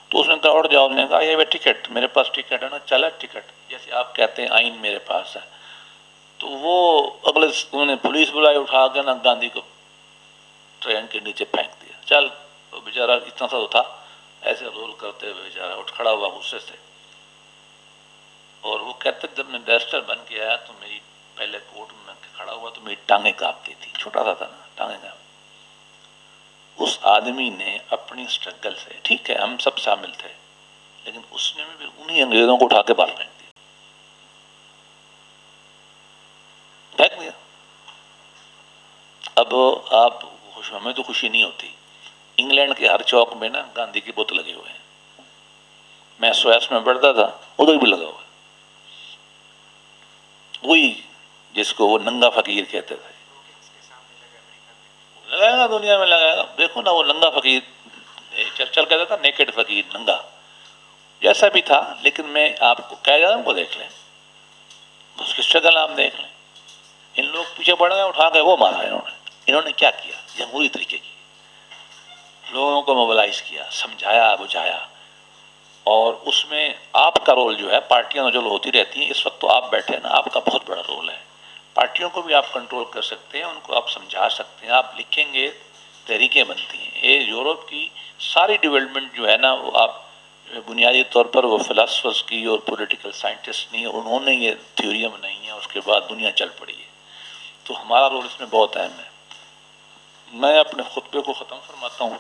تو اس نے کہا اٹھ جاؤ۔ اس نے کہا یہ ٹکٹ میرے پاس ٹکٹ ہے نا، چلا ٹکٹ، جیسے آپ کہتے ہیں آئین میرے پاس ہے۔ تو وہ اگلے انہوں نے پولیس بلائی، اٹھا کے نا گاندھی کو ٹرین کے نیچے پھینک دیا۔ چل، وہ بیچارہ اتنا سا تھا، ایسے رول کرتے ہوئے بیچارہ اٹھ کھڑا ہوا غصے سے، اور وہ کہتے جب میں بیرسٹر بن کے آیا تو میری پہلے کورٹ میں کھڑا ہوا تو میری ٹانگیں کانپتی تھی، چھوٹا سا تھا نا، ٹانگیں کانپتی۔ اس آدمی نے اپنی سٹرگل سے، ٹھیک ہے ہم سب شامل تھے، لیکن اس نے بھی انہی انگریزوں کو اٹھا کے باہر پھینک دیا، پھینک دیا۔ اب آپ ہمیں تو خوشی نہیں ہوتی، انگلینڈ کے ہر چوک میں نا گاندھی کے بت لگے ہوئے ہیں، میں سویس میں پڑھتا تھا، ادھر بھی لگا ہوا ہے، وہی جس کو وہ ننگا فقیر کہتے تھے، لگائے گا دنیا میں لگائے گا۔ دیکھو نا وہ ننگا فقیر، چرچل کہتا تھا نیکڈ فقیر، ننگا جیسا بھی تھا، لیکن میں آپ کو کہہ جا رہا ہوں کو دیکھ لیں، اس کی اسٹرگل آپ دیکھ لیں۔ ان لوگ پیچھے پڑ گئے، اٹھا کے وہ مارا انہوں نے کیا کیا؟ جمہوری طریقے کی، لوگوں کو موبلائز کیا، سمجھایا بجھایا، اور اس میں آپ کا رول جو ہے، پارٹیاں جو ہوتی رہتی ہیں، اس وقت تو آپ بیٹھے نا، آپ کا بہت بڑا رول ہے، پارٹیوں کو بھی آپ کنٹرول کر سکتے ہیں، ان کو آپ سمجھا سکتے ہیں، آپ لکھیں گے تحریکیں بنتی ہیں۔ یہ یورپ کی ساری ڈیولپمنٹ جو ہے نا، وہ آپ بنیادی طور پر وہ فلاسفرز کی اور پولیٹیکل سائنٹسٹ نہیں، انہوں نے یہ تھیوریاں بنائی ہیں، اس کے بعد دنیا چل پڑی ہے، تو ہمارا رول اس میں بہت اہم ہے۔ میں اپنے خطبے کو ختم فرماتا ہوں،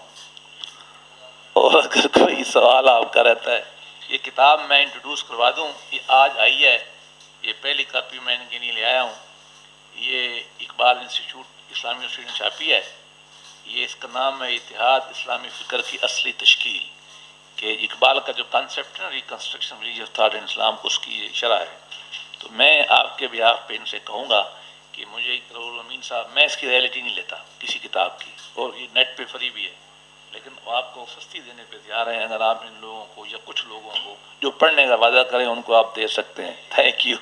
اور اگر کوئی سوال آپ کا رہتا ہے، یہ کتاب میں انٹروڈیوس کروا دوں، یہ آج آئی ہے، یہ پہلی کاپی میں ان کے لیے لے آیا ہوں، یہ اقبال انسٹیٹیوٹ اسلامی یونیورسٹی نے چھاپی ہے، یہ اس کا نام ہے اتحاد اسلامی فکر کی اصلی تشکیل، کہ اقبال کا جو کانسیپٹ ہے نا، ریکنسٹرکشن ریلیجیس تھاٹ ان اسلام، اس کی یہ شرح ہے۔ تو میں آپ کے بیاف پہ ان سے کہوں گا کہ مجھے اقرار امین صاحب، میں اس کی ریئلٹی نہیں لیتا کسی کتاب کی، اور یہ نیٹ پہ فری بھی ہے، لیکن آپ کو سستی دینے پہ تیار ہیں، اگر آپ ان لوگوں کو یا کچھ لوگوں کو جو پڑھنے کا وعدہ کریں ان کو آپ دے سکتے ہیں. Thank you.